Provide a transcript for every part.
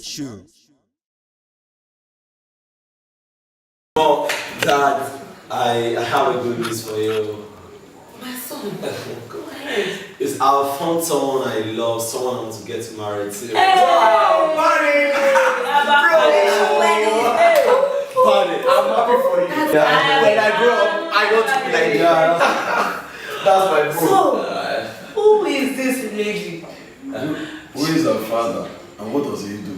Show. Oh, Dad, I have a good news for you. My son, go ahead. Is I found someone I love, someone I want to get married to. Hey! Wow, buddy! Buddy, I'm happy for you. When I grow up, I want to be like that. That's my bro. So, who is this lady? Who is her father? And what does he do?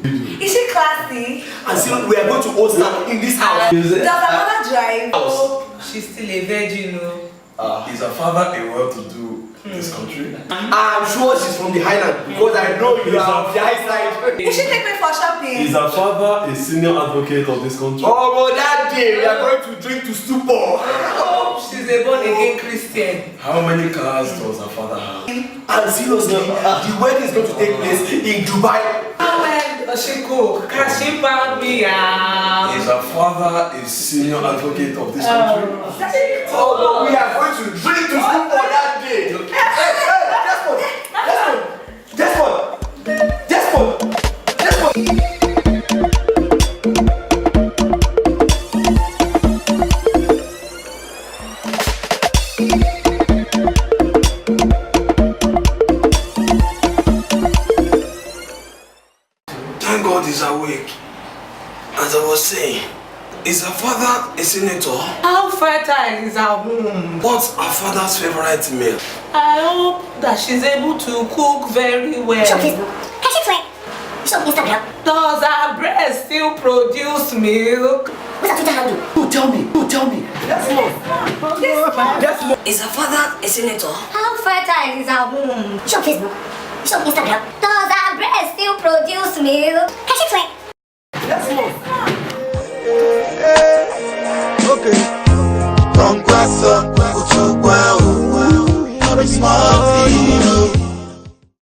Is she classy? And see, we are going to host her in this house. Does her mother drive? Oh, she's still a virgin, no? Is her father a well-to-do in this country? I'm sure she's from the Highland because I know you are from the high side. You should take me for shopping. Is her father a senior advocate of this country? Oh, well, that day we are going to drink to stupor. Oh, she's a born-again Christian. How many cars does her father have? And seriously, the wedding is going to take place in Dubai. How well does she cook? Can she pound me out? Is her father a senior advocate of this country? Oh, we are going to drink to stupor that day. Hey, Desmond! Thank God he's awake. As I was saying, is her father a senator? How fertile is her womb? What's her father's favorite meal? I hope that she's able to cook very well. Sur Facebook, caché toi. Sur Instagram, Does her breast still produce milk? what's her Twitter handle? Who tell me? Is her father a senator? How fertile is her womb? Sur Facebook, sur Instagram, does her breast still produce milk? Caché toi.